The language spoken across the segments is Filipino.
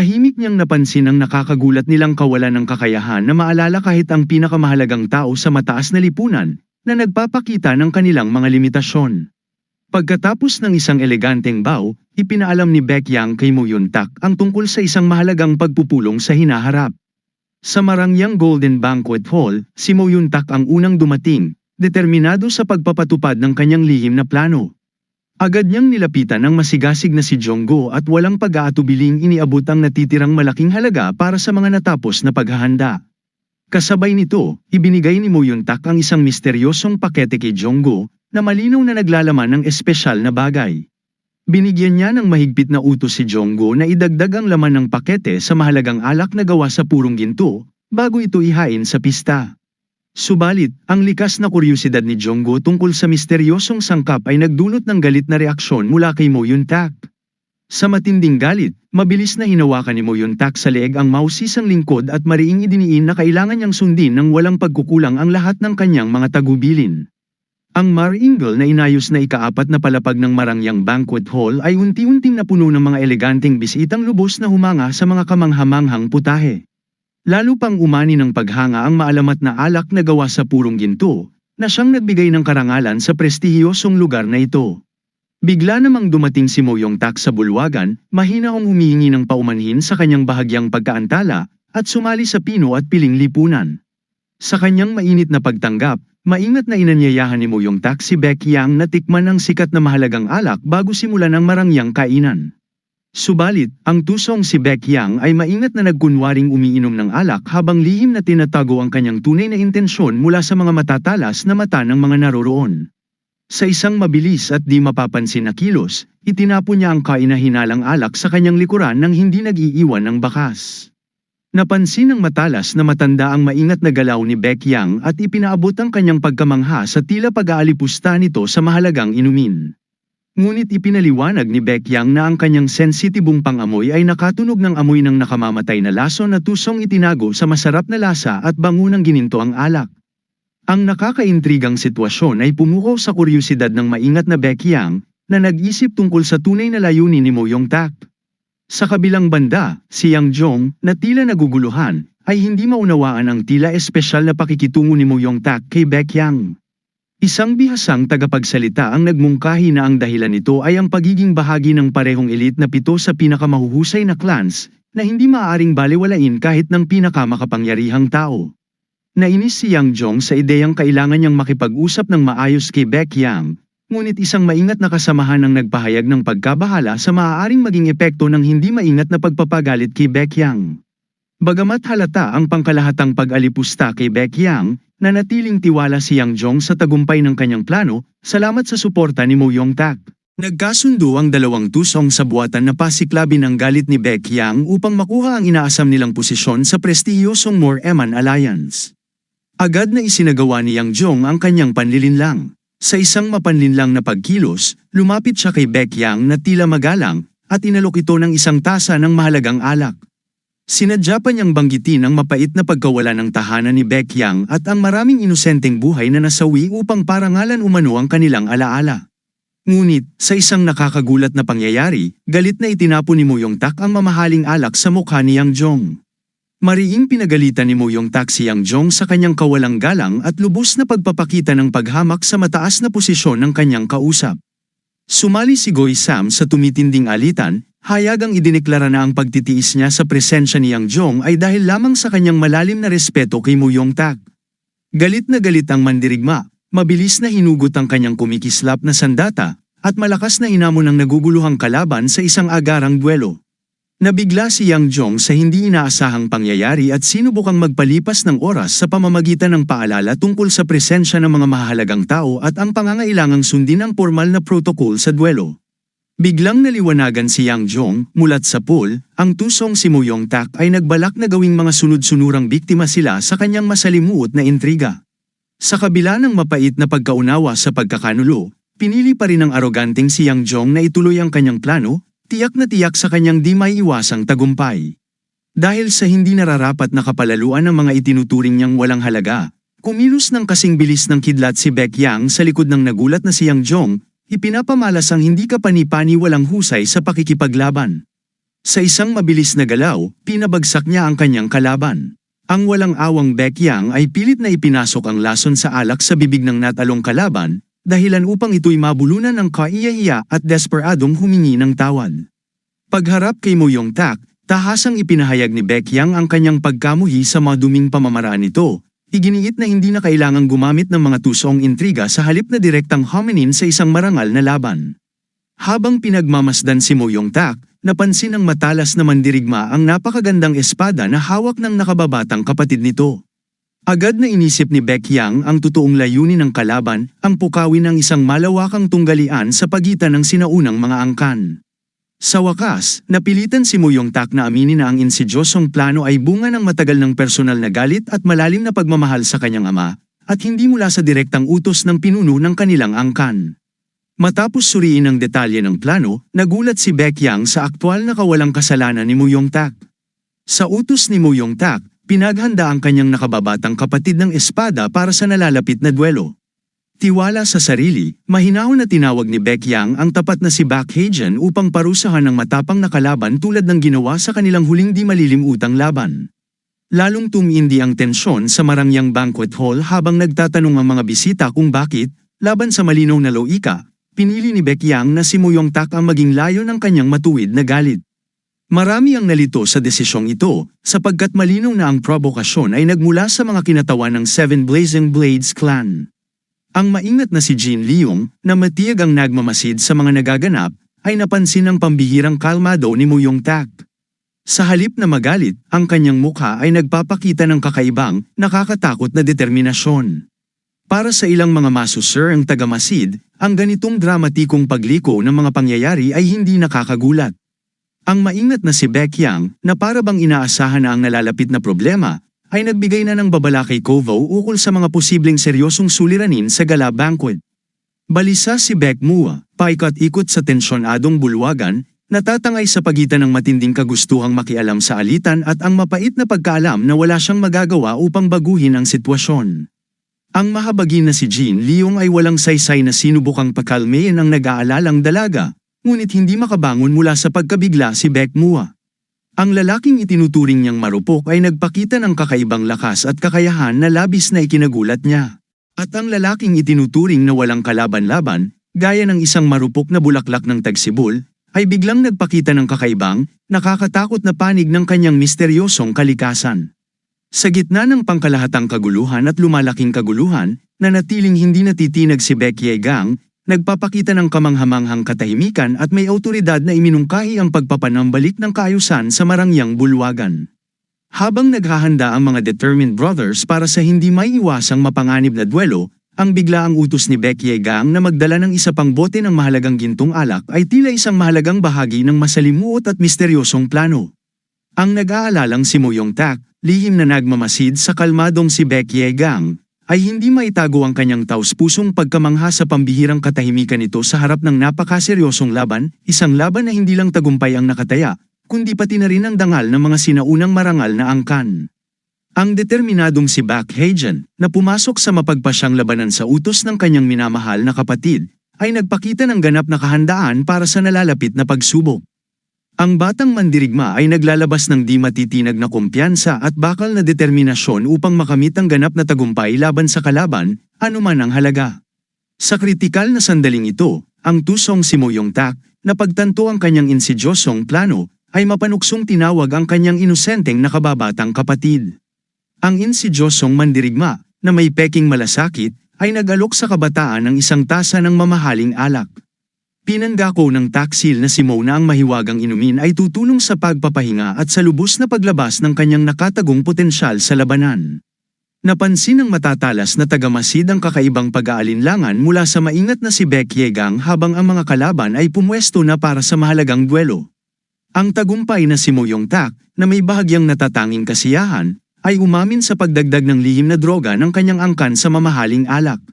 Tahimik niyang napansin ang nakakagulat nilang kawalan ng kakayahan na maalala kahit ang pinakamahalagang tao sa mataas na lipunan, na nagpapakita ng kanilang mga limitasyon. Pagkatapos ng isang eleganteng bow, ipinaalam ni Baek Yang kay Mo Yun-tak ang tungkol sa isang mahalagang pagpupulong sa hinaharap. Sa marangyang Golden Banquet Hall, si Mo Yun-tak ang unang dumating, determinado sa pagpapatupad ng kanyang lihim na plano. Agad niyang nilapitan ang masigasig na si Jong-go at walang pag-aatubiling iniabot ang natitirang malaking halaga para sa mga natapos na paghahanda. Kasabay nito, ibinigay ni Mo Yun-tak ang isang misteryosong pakete kay Jong-go na malinaw na naglalaman ng espesyal na bagay. Binigyan niya ng mahigpit na utos si Jong-go na idagdag ang laman ng pakete sa mahalagang alak na gawa sa purong ginto, bago ito ihain sa pista. Subalit, ang likas na kuryusidad ni Jong-go tungkol sa misteryosong sangkap ay nagdulot ng galit na reaksyon mula kay Mo Yun-tak. Sa matinding galit, mabilis na hinawakan ni Mo Yun-tak sa leeg ang mausisang lingkod at mariing idiniin na kailangan niyang sundin ng walang pagkukulang ang lahat ng kanyang mga tagubilin. Ang maringal na inayos na ikaapat na palapag ng marangyang banquet hall ay unti-unting napuno ng mga eleganteng bisitang lubos na humanga sa mga kamanghamanghang putahe. Lalo pang umani ng paghanga ang maalamat na alak na gawa sa purong ginto, na siyang nagbigay ng karangalan sa prestihiyosong lugar na ito. Bigla namang dumating si Mo Yun-tak sa bulwagan, mahina akong humihingi ng paumanhin sa kanyang bahagyang pagkaantala, at sumali sa pino at piling lipunan. Sa kanyang mainit na pagtanggap, maingat na inanyayahan ni Mo Yun-tak si Baek Yang na tikman ang sikat na mahalagang alak bago simulan ang marangyang kainan. Subalit, ang tusong si Baek Yang ay maingat na nagkunwaring umiinom ng alak habang lihim na tinatago ang kanyang tunay na intensyon mula sa mga matatalas na mata ng mga naroroon. Sa isang mabilis at di mapapansin na kilos, itinapon niya ang kainahinalang alak sa kanyang likuran nang hindi nag-iiwan ng bakas. Napansin ng matalas na matanda ang maingat na galaw ni Baek Yang at ipinaabot ang kanyang pagkamangha sa tila pag-aalipusta nito sa mahalagang inumin. Ngunit ipinaliwanag ni Baek Yang na ang kanyang sensitibong pangamoy ay nakatunog ng amoy ng nakamamatay na laso na tusong itinago sa masarap na lasa at bango ng gininto ang alak. Ang nakakaintrigang sitwasyon ay pumukaw sa kuryusidad ng maingat na Baek Yang, na nag-isip tungkol sa tunay na layunin ni Mo Yun-tak. Sa kabilang banda, si Yang Jong, na tila naguguluhan, ay hindi maunawaan ang tila espesyal na pakikitungo ni Mo Yun-tak kay Baek Yang. Isang bihasang tagapagsalita ang nagmungkahi na ang dahilan nito ay ang pagiging bahagi ng parehong elite na 7 sa pinakamahuhusay na clans, na hindi maaaring balewalain kahit ng pinakamakapangyarihang tao. Nainis si Yang Jong sa ideyang kailangan niyang makipag-usap ng maayos kay Baek Yang, ngunit isang maingat na kasamahan ang nagpahayag ng pagkabahala sa maaaring maging epekto ng hindi maingat na pagpapagalit kay Baek Yang. Bagamat halata ang pangkalahatang pag-alipusta kay Baek Yang, nanatiling tiwala si Yang Jong sa tagumpay ng kanyang plano, salamat sa suporta ni Mo Yun-tak. Nagkasundo ang dalawang tusong sa buwatan na pasiklabin ang galit ni Baek Yang upang makuha ang inaasam nilang posisyon sa prestihiyosong Moore-Eman Alliance. Agad na isinagawa ni Yang Jong ang kanyang panlilinlang. Sa isang mapanlinlang na pagkilos, lumapit siya kay Baek Yang na tila magalang, at inalok ito ng isang tasa ng mahalagang alak. Sinadya pa niyang banggitin ang mapait na pagkawala ng tahanan ni Baek Yang at ang maraming inosenteng buhay na nasawi upang parangalan umano ang kanilang alaala. Ngunit, sa isang nakakagulat na pangyayari, galit na itinapon ni Mo Yun-tak ang mamahaling alak sa mukha ni Yang Jong. Mariing pinagalitan ni Mo Yun-tak si Yang Jong sa kanyang kawalang galang at lubos na pagpapakita ng paghamak sa mataas na posisyon ng kanyang kausap. Sumali si Goy Sam sa tumitinding alitan, hayagang idineklara na ang pagtitiis niya sa presensya ni Yang Jong ay dahil lamang sa kanyang malalim na respeto kay Mo Yun-tak. Galit na galit ang mandirigma, mabilis na hinugot ang kanyang kumikislap na sandata, at malakas na inamon ang naguguluhang kalaban sa isang agarang duelo. Nabigla si Yang Jong sa hindi inaasahang pangyayari at sinubukang magpalipas ng oras sa pamamagitan ng paalala tungkol sa presensya ng mga mahalagang tao at ang pangangailangang sundin ang formal na protokol sa duelo. Biglang naliwanagan si Yang Jong, mulat sa pool, ang tusong si Mo Yun-tak ay nagbalak na gawing mga sunod-sunurang biktima sila sa kanyang masalimuot na intriga. Sa kabila ng mapait na pagkaunawa sa pagkakanulo, pinili pa rin ng aroganteng si Yang Jong na ituloy ang kanyang plano, tiyak na tiyak sa kanyang di maiiwasang tagumpay. Dahil sa hindi nararapat na kapalaluan ng mga itinuturing niyang walang halaga, kumilos ng kasing bilis ng kidlat si Baek Yang sa likod ng nagulat na si Yang Jong, ipinapamalas ang hindi kapani-pani walang husay sa pakikipaglaban. Sa isang mabilis na galaw, pinabagsak niya ang kanyang kalaban. Ang walang awang Baekyang ay pilit na ipinasok ang lason sa alak sa bibig ng natalong kalaban, dahilan upang ito'y mabulunan ng kaiyahiya at desperadong humingi ng tawad. Pagharap kay Mo Yong-tak, tahasang ipinahayag ni Baekyang ang kanyang pagkamuhi sa maduming pamamaraan nito. Iginiit na hindi na kailangang gumamit ng mga tusong intriga sa halip na direktang hominin sa isang marangal na laban. Habang pinagmamasdan si Mo Yong-tak, napansin ng matalas na mandirigma ang napakagandang espada na hawak ng nakababatang kapatid nito. Agad na inisip ni Baekyang ang totoong layunin ng kalaban, ang pukawin ng isang malawakang tunggalian sa pagitan ng sinaunang mga angkan. Sa wakas, napilitan si Mo Yong-tak na aminin na ang insidyosong plano ay bunga ng matagal ng personal na galit at malalim na pagmamahal sa kanyang ama, at hindi mula sa direktang utos ng pinuno ng kanilang angkan. Matapos suriin ang detalye ng plano, nagulat si Baekyang sa aktwal na kawalang kasalanan ni Mo Yong-tak. Sa utos ni Mo Yong-tak, pinaghanda ang kanyang nakababatang kapatid ng espada para sa nalalapit na duelo. Tiwala sa sarili, mahinahon na tinawag ni Baekyang ang tapat na si Baek Hae-jin upang parusahan ng matapang na kalaban tulad ng ginawa sa kanilang huling di malilimutang laban. Lalong tumindi ang tensyon sa Marangyang Banquet Hall habang nagtatanong ang mga bisita kung bakit, laban sa malinaw na loika, pinili ni Baekyang na si Mo Yong-tak ang maging layo ng kanyang matuwid na galit. Marami ang nalito sa desisyong ito, sapagkat malinaw na ang provokasyon ay nagmula sa mga kinatawan ng Seven Blazing Blades clan. Ang maingat na si Jin Leong, na matiyag ang nagmamasid sa mga nagaganap, ay napansin ang pambihirang kalmado ni Mo Yong-tak. Sa halip na magalit, ang kanyang mukha ay nagpapakita ng kakaibang, nakakatakot na determinasyon. Para sa ilang mga masusur ang tagamasid, ang ganitong dramatikong pagliko ng mga pangyayari ay hindi nakakagulat. Ang maingat na si Baekyang, na para bang inaasahan na ang nalalapit na problema, ay nagbigay na ng babala kay Kovo ukol sa mga posibleng seryosong suliranin sa gala banquet. Balisa si Baek Mua, paikot-ikot sa tensyonadong bulwagan, natatangay sa pagitan ng matinding kagustuhang makialam sa alitan at ang mapait na pagkaalam na wala siyang magagawa upang baguhin ang sitwasyon. Ang mahabagin na si Jin Leong ay walang saysay na sinubukang pakalmayin ang nag-aalalang dalaga, ngunit hindi makabangon mula sa pagkabigla si Baek Mua. Ang lalaking itinuturing niyang marupok ay nagpakita ng kakaibang lakas at kakayahan na labis na ikinagulat niya. At ang lalaking itinuturing na walang kalaban-laban, gaya ng isang marupok na bulaklak ng tagsibol, ay biglang nagpakita ng kakaibang, nakakatakot na panig ng kanyang misteryosong kalikasan. Sa gitna ng pangkalahatang kaguluhan at lumalaking kaguluhan, nanatiling hindi natitinag si Baek Yegang, nagpapakita ng kamanghamanghang katahimikan at may awtoridad na iminungkahi ang pagpapanambalik ng kaayusan sa Marangyang bulwagan. Habang naghahanda ang mga determined brothers para sa hindi maiiwasang mapanganib na duelo, ang biglaang utos ni Baek Yegang na magdala ng isa pang bote ng mahalagang gintong alak ay tila isang mahalagang bahagi ng masalimuot at misteryosong plano. Ang nag-aalalang si Mo Yong-tak, lihim na nagmamasid sa kalmadong si Baek Yegang, ay hindi maitago ang kanyang taus-pusong pagkamangha sa pambihirang katahimikan nito sa harap ng napakaseryosong laban, isang laban na hindi lang tagumpay ang nakataya, kundi pati na rin ang dangal ng mga sinaunang marangal na angkan. Ang determinadong si Baek Hae-jin, na pumasok sa mapagpasyang labanan sa utos ng kanyang minamahal na kapatid, ay nagpakita ng ganap na kahandaan para sa nalalapit na pagsubok. Ang batang mandirigma ay naglalabas ng di matitinag na kumpiyansa at bakal na determinasyon upang makamit ang ganap na tagumpay laban sa kalaban, anuman ang halaga. Sa kritikal na sandaling ito, ang tusong si Mo Yong-tak, na pagtanto ang kanyang insidyosong plano, ay mapanuksong tinawag ang kanyang inosenteng nakababatang kapatid. Ang insidyosong mandirigma, na may peking malasakit, ay nag-alok sa kabataan ng isang tasa ng mamahaling alak. Pinanggako ng taksil na si Mo na ang mahiwagang inumin ay tutulong sa pagpapahinga at sa lubos na paglabas ng kanyang nakatagong potensyal sa labanan. Napansin ng matatalas na tagamasid ang kakaibang pag-aalinlangan mula sa maingat na si Baek Yegang habang ang mga kalaban ay pumwesto na para sa mahalagang duelo. Ang tagumpay na si Mo Yong-tak, na may bahagyang natatanging kasiyahan, ay umamin sa pagdagdag ng lihim na droga ng kanyang angkan sa mamahaling alak.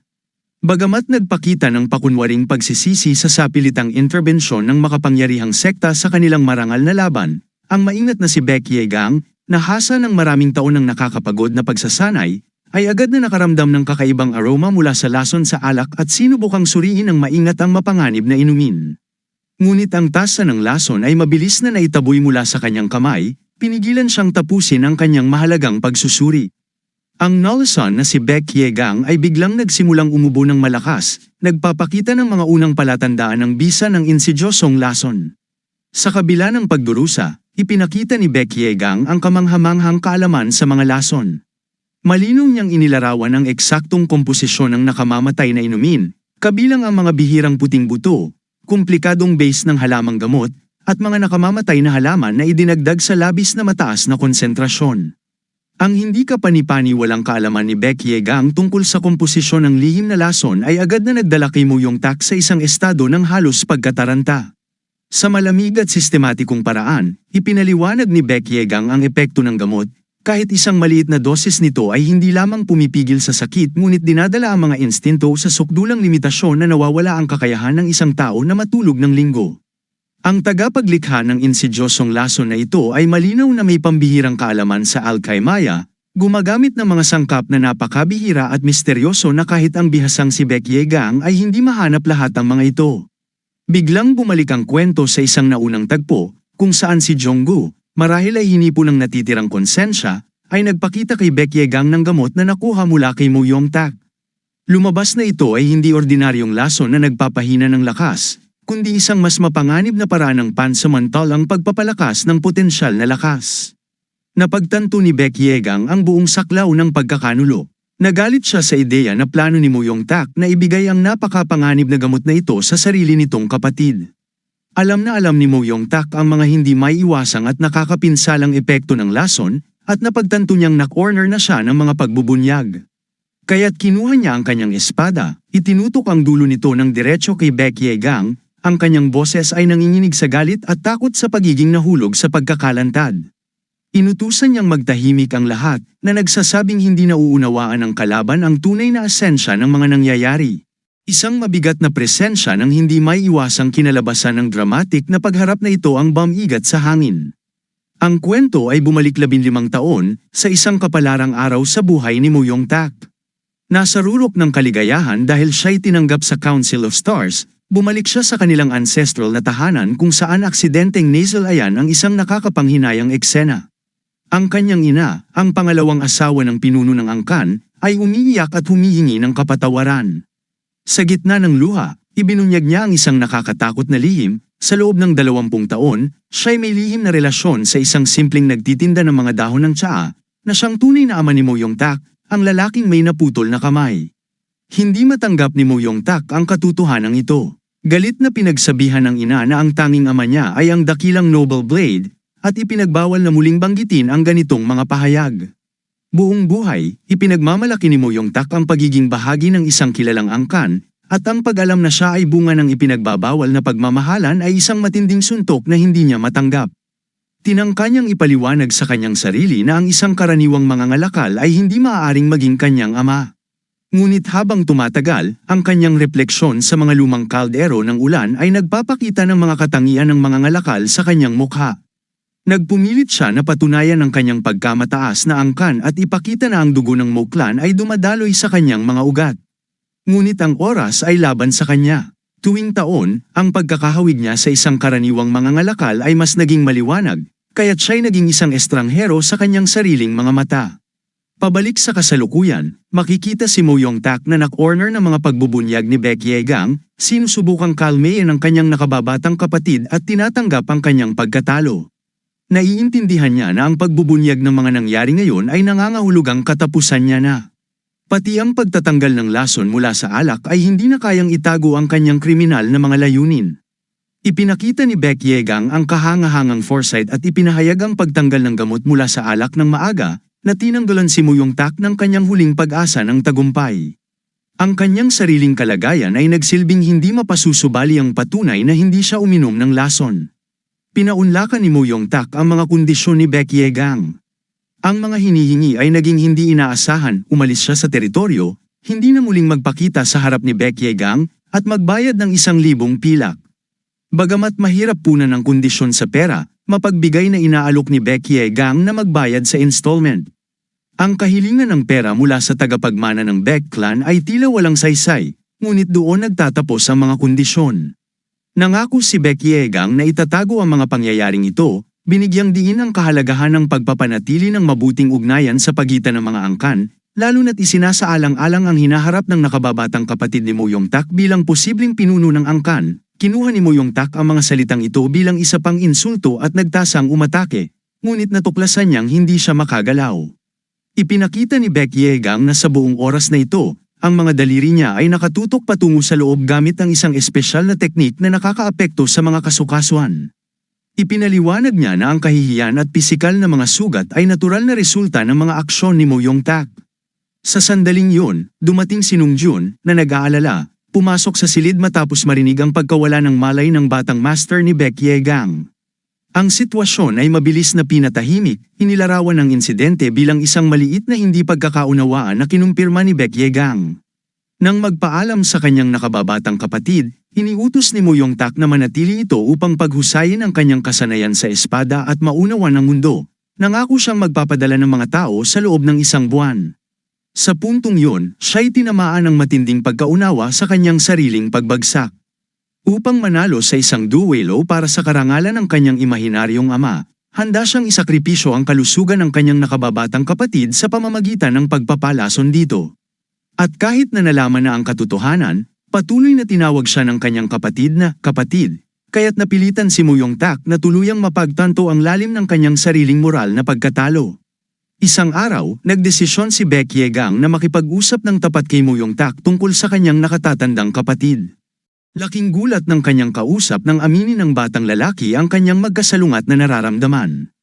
Bagamat nagpakita ng pakunwaring pagsisisi sa sapilitang interbensyon ng makapangyarihang sekta sa kanilang marangal na laban, ang maingat na si Baek Yegang, na hasa ng maraming taon ng nakakapagod na pagsasanay, ay agad na nakaramdam ng kakaibang aroma mula sa lason sa alak at sinubukang suriin ng maingat ang mapanganib na inumin. Ngunit ang tasa ng lason ay mabilis na naitaboy mula sa kanyang kamay, pinigilan siyang tapusin ang kanyang mahalagang pagsusuri. Ang Nolson na si Baek Yegang ay biglang nagsimulang umubo ng malakas, nagpapakita ng mga unang palatandaan ng bisa ng insidyosong lason. Sa kabila ng pagdurusa, ipinakita ni Baek Yegang ang kamanghamanghang kaalaman sa mga lason. Malinong niyang inilarawan ang eksaktong komposisyon ng nakamamatay na inumin, kabilang ang mga bihirang puting buto, komplikadong base ng halamang gamot, at mga nakamamatay na halaman na idinagdag sa labis na mataas na konsentrasyon. Ang hindi kapani-paniwalang kaalaman ni Baek Yegang tungkol sa komposisyon ng lihim na lason ay agad na nagdala kay Mo Yong-tak sa isang estado ng halos pagkataranta. Sa malamig at sistematikong paraan, ipinaliwanag ni Baek Yegang ang epekto ng gamot, kahit isang maliit na dosis nito ay hindi lamang pumipigil sa sakit ngunit dinadala ang mga instinto sa sukdulang limitasyon na nawawala ang kakayahan ng isang tao na matulog ng linggo. Ang tagapaglikha ng insidyosong lason na ito ay malinaw na may pambihirang kaalaman sa alkaymaya, gumagamit ng mga sangkap na napakabihira at misteryoso na kahit ang bihasang si Baek Yegang ay hindi mahanap lahat ang mga ito. Biglang bumalik ang kwento sa isang naunang tagpo, kung saan si Jonggu, marahil ay hinipo ng natitirang konsensya, ay nagpakita kay Baek Yegang ng gamot na nakuha mula kay Mo Yong-tak. Lumabas na ito ay hindi ordinaryong lason na nagpapahina ng lakas, kundi isang mas mapanganib na paraan ng pansamantalang pagpapalakas ng potensyal na lakas. Napagtanto ni Baek Yegang ang buong saklaw ng pagkakanulo. Nagalit siya sa ideya na plano ni Mo Yong-tak na ibigay ang napakapanganib na gamot na ito sa sarili nitong kapatid. Alam na alam ni Mo Yong-tak ang mga hindi maiiwasang at nakakapinsalang epekto ng lason, at napagtanto niyang na-corner na siya ng mga pagbubunyag. Kaya't kinuha niya ang kanyang espada, itinutok ang dulo nito ng diretso kay Baek Yegang. Ang kanyang boses ay nanginginig sa galit at takot sa pagiging nahulog sa pagkakalantad. Inutusan niyang magtahimik ang lahat, na nagsasabing hindi nauunawaan ng kalaban ang tunay na esensya ng mga nangyayari. Isang mabigat na presensya ng hindi maiiwasang kinalabasan ng dramatic na pagharap na ito ang bamigat sa hangin. Ang kwento ay bumalik 15 taon, sa isang kapalarang araw sa buhay ni Mo Yong-tak. Nasa rurok ng kaligayahan dahil siya'y tinanggap sa Council of Stars, bumalik siya sa kanilang ancestral na tahanan kung saan aksidenteng nasalayan ang isang nakakapanghinayang eksena. Ang kanyang ina, ang pangalawang asawa ng pinuno ng angkan, ay umiiyak at humihingi ng kapatawaran. Sa gitna ng luha, ibinunyag niya ang isang nakakatakot na lihim. Sa loob ng 20 taon, siya'y may lihim na relasyon sa isang simpleng nagtitinda ng mga dahon ng tsaa, na siyang tunay na ama ni Mo Yong-tak, ang lalaking may naputol na kamay. Hindi matanggap ni Mo Yong-tak ang katotohanan ito. Galit na pinagsabihan ng ina na ang tanging ama niya ay ang dakilang Noble Blade, at ipinagbawal na muling banggitin ang ganitong mga pahayag. Buong buhay, ipinagmamalaki ni Mo Yong-tak ang pagiging bahagi ng isang kilalang angkan, at ang pag-alam na siya ay bunga ng ipinagbabawal na pagmamahalan ay isang matinding suntok na hindi niya matanggap. Tinangka niyang ipaliwanag sa kanyang sarili na ang isang karaniwang mangangalakal ay hindi maaaring maging kanyang ama. Ngunit habang tumatagal, ang kanyang refleksyon sa mga lumang kaldero ng ulan ay nagpapakita ng mga katangian ng mga ngalakal sa kanyang mukha. Nagpumilit siya na patunayan ang kanyang pagkamataas na angkan at ipakita na ang dugo ng Mo clan ay dumadaloy sa kanyang mga ugat. Ngunit ang oras ay laban sa kanya. Tuwing taon, ang pagkakahawig niya sa isang karaniwang mangangalakal ay mas naging maliwanag, kaya't siya'y naging isang estranghero sa kanyang sariling mga mata. Pabalik sa kasalukuyan, makikita si Mo Yong-tak na na-corner ng mga pagbubunyag ni Baek Yegang, sinusubukang kalmehin ang kanyang nakababatang kapatid at tinatanggap ang kanyang pagkatalo. Naiintindihan niya na ang pagbubunyag ng mga nangyari ngayon ay nangangahulugang katapusan niya na. Pati ang pagtatanggal ng lason mula sa alak ay hindi na kayang itago ang kanyang kriminal na mga layunin. Ipinakita ni Baek Yegang ang kahangahangang foresight at ipinahayag ang pagtanggal ng gamot mula sa alak ng maaga, na tinanggalan si Mo Yong-tak ng kanyang huling pag-asa ng tagumpay. Ang kanyang sariling kalagayan ay nagsilbing hindi mapasusubali ang patunay na hindi siya uminom ng lason. Pinaunlakan ni Mo Yong-tak ang mga kondisyon ni Baek Yegang. Ang mga hinihingi ay naging hindi inaasahan, umalis siya sa teritoryo, hindi na muling magpakita sa harap ni Baek Yegang, at magbayad ng 1,000 pilak. Bagamat mahirap punan ang kondisyon sa pera, mapagbigay na inaalok ni Baek Yegang na magbayad sa installment. Ang kahilingan ng pera mula sa tagapagmana ng Baek clan ay tila walang saysay, ngunit doon nagtatapos ang mga kondisyon. Nangako si Baek Yegang na itatago ang mga pangyayaring ito, binigyang diin ang kahalagahan ng pagpapanatili ng mabuting ugnayan sa pagitan ng mga angkan, lalo na't isinasaalang-alang ang hinaharap ng nakababatang kapatid ni Mo Yong-tak bilang posibleng pinuno ng angkan. Kinuha ni Mo Yong-tak ang mga salitang ito bilang isa pang insulto at nagtasang umatake, ngunit natuklasan niyang hindi siya makagalaw. Ipinakita ni Baek Yegang na sa buong oras na ito, ang mga daliri niya ay nakatutok patungo sa loob gamit ang isang espesyal na teknik na nakakaapekto sa mga kasukasuan. Ipinaliwanag niya na ang kahihiyan at pisikal na mga sugat ay natural na resulta ng mga aksyon ni Mo Yong-tak. Sa sandaling yun, dumating si Nung Jun, na nag-aalala, pumasok sa silid matapos marinig ang pagkawala ng malay ng batang master ni Baek Yegang. Ang sitwasyon ay mabilis na pinatahimik, inilarawan ang insidente bilang isang maliit na hindi pagkakaunawaan na kinumpirma ni Baek Yegang. Nang magpaalam sa kanyang nakababatang kapatid, iniutos ni Mo Yong-tak na manatili ito upang paghusayin ang kanyang kasanayan sa espada at maunawan ang mundo. Nangako siyang magpapadala ng mga tao sa loob ng 1 buwan. Sa puntong yun, siya'y tinamaan ng matinding pagkaunawa sa kanyang sariling pagbagsak. Upang manalo sa isang duelo para sa karangalan ng kanyang imahinaryong ama, handa siyang isakripisyo ang kalusugan ng kanyang nakababatang kapatid sa pamamagitan ng pagpapalason dito. At kahit na nalaman na ang katotohanan, patuloy na tinawag siya ng kanyang kapatid na kapatid, kaya't napilitan si Mo Yong-tak na tuluyang mapagtanto ang lalim ng kanyang sariling moral na pagkatalo. Isang araw, nagdesisyon si Baek Yegang na makipag-usap ng tapat kay Mo Yong-tak tungkol sa kanyang nakatatandang kapatid. Laking gulat ng kanyang kausap nang aminin ng batang lalaki ang kanyang magkasalungat na nararamdaman.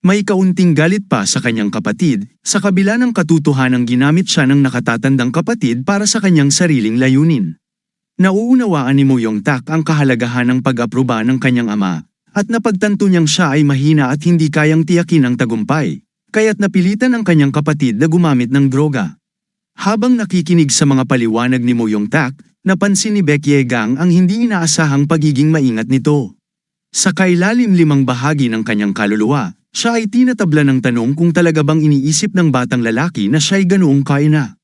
May kaunting galit pa sa kanyang kapatid, sa kabila ng katotohanang ginamit siya ng nakatatandang kapatid para sa kanyang sariling layunin. Nauunawaan ni Mo Yong-tak ang kahalagahan ng pag-aproba ng kanyang ama, at napagtanto niyang siya ay mahina at hindi kayang tiyakin ang tagumpay, kaya't napilitan ang kanyang kapatid na gumamit ng droga. Habang nakikinig sa mga paliwanag ni Mo Yong-tak, napansin ni Baek Yegang ang hindi inaasahang pagiging maingat nito. Sa kailalim 5 bahagi ng kanyang kaluluwa, siya ay tinatabla ng tanong kung talaga bang iniisip ng batang lalaki na siya'y ganoong kaina.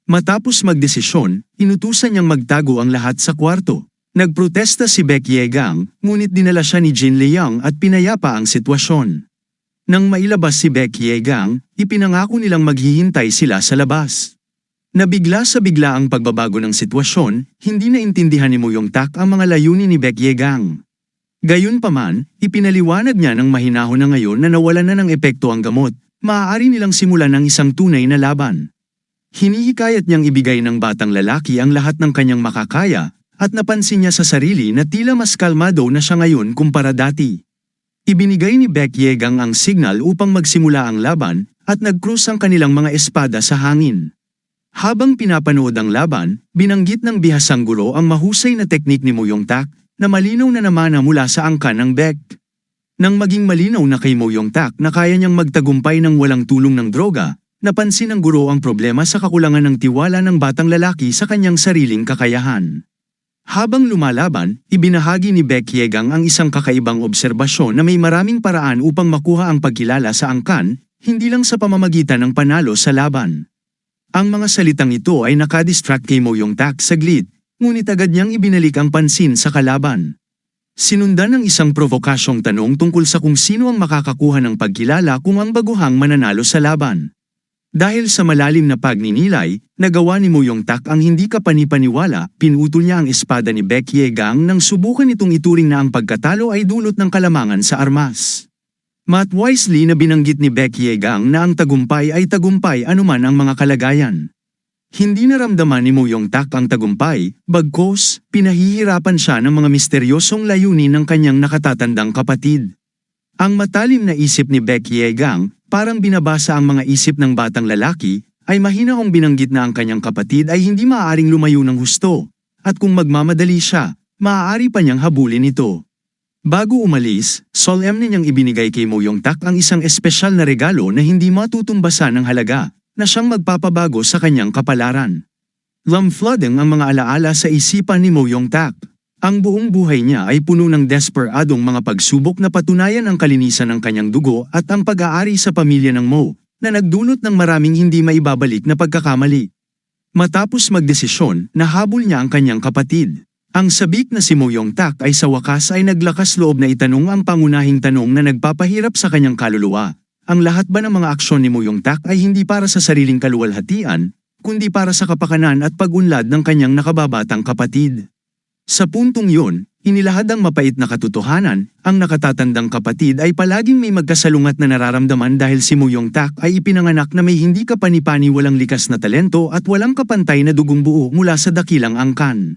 Matapos magdesisyon, inutusan niyang magtago ang lahat sa kwarto. Nagprotesta si Baek Yegang, ngunit dinala siya ni Jin Liang at pinayapa ang sitwasyon. Nang mailabas si Baek Yegang, ipinangako nilang maghihintay sila sa labas. Nabigla sa bigla ang pagbabago ng sitwasyon, hindi naintindihan ni Mo Yong-tak ang mga layunin ni Baek Yegang. Gayunpaman, ipinaliwanag niya ng mahinahon na ngayon na nawalan na ng epekto ang gamot, maaari nilang simulan ang isang tunay na laban. Hinihikayat niyang ibigay ng batang lalaki ang lahat ng kanyang makakaya, at napansin niya sa sarili na tila mas kalmado na siya ngayon kumpara dati. Ibinigay ni Baek Yegang ang signal upang magsimula ang laban, at nag-cross ang kanilang mga espada sa hangin. Habang pinapanood ang laban, binanggit ng bihasang guro ang mahusay na teknik ni Mo Yong-tak, na malinaw na namana mula sa angkan ng Baek. Nang maging malinaw na kay Mo Yong-tak na kaya niyang magtagumpay ng walang tulong ng droga, napansin ng guro ang problema sa kakulangan ng tiwala ng batang lalaki sa kanyang sariling kakayahan. Habang lumalaban, ibinahagi ni Baek Yegang ang isang kakaibang obserbasyon na may maraming paraan upang makuha ang pagkilala sa angkan, hindi lang sa pamamagitan ng panalo sa laban. Ang mga salitang ito ay nakadistract kay Mo Yong-tak saglit, ngunit agad niyang ibinalik ang pansin sa kalaban. Sinundan ng isang provokasyong tanong tungkol sa kung sino ang makakakuha ng pagkilala kung ang baguhang mananalo sa laban. Dahil sa malalim na pagninilay, nagawa ni Mo Yong-tak ang hindi kapanipaniwala, pinutol niya ang espada ni Baek Yegang nang subukan itong ituring na ang pagkatalo ay dulot ng kalamangan sa armas. Mat wisely na binanggit ni Baek Yegang na ang tagumpay ay tagumpay anuman ang mga kalagayan. Hindi naramdaman ni Mo Yong-tak ang tagumpay, bagkus, pinahihirapan siya ng mga misteryosong layunin ng kanyang nakatatandang kapatid. Ang matalim na isip ni Baek Yegang, parang binabasa ang mga isip ng batang lalaki, ay mahinahong binanggit na ang kanyang kapatid ay hindi maaaring lumayo ng husto, at kung magmamadali siya, maaari pa niyang habulin ito. Bago umalis, solemne niyang ibinigay kay Mo Yong-tak ang isang espesyal na regalo na hindi matutumbasan ng halaga, na siyang magpapabago sa kanyang kapalaran. Flooding ang mga alaala sa isipan ni Mo Yong-tak. Ang buong buhay niya ay puno ng desperadong mga pagsubok na patunayan ang kalinisan ng kanyang dugo at ang pag-aari sa pamilya ng Mo, na nagdulot ng maraming hindi maibabalik na pagkakamali. Matapos magdesisyon, nahabol niya ang kanyang kapatid. Ang sabik na si Mo Yong-tak ay sa wakas ay naglakas loob na itanong ang pangunahing tanong na nagpapahirap sa kanyang kaluluwa. Ang lahat ba ng mga aksyon ni Mo Yong-tak ay hindi para sa sariling kaluwalhatian, kundi para sa kapakanan at pag-unlad ng kanyang nakababatang kapatid? Sa puntong yun, inilahad ang mapait na katotohanan, ang nakatatandang kapatid ay palaging may magkasalungat na nararamdaman dahil si Mo Yong-tak ay ipinanganak na may hindi kapani-pani walang likas na talento at walang kapantay na dugong buo mula sa dakilang angkan.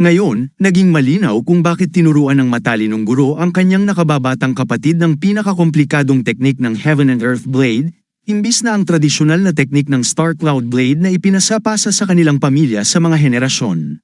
Ngayon, naging malinaw kung bakit tinuruan ng matalinong guro ang kanyang nakababatang kapatid ng pinakakomplikadong teknik ng Heaven and Earth Blade, imbis na ang tradisyonal na teknik ng Star Cloud Blade na ipinasapasa sa kanilang pamilya sa mga henerasyon.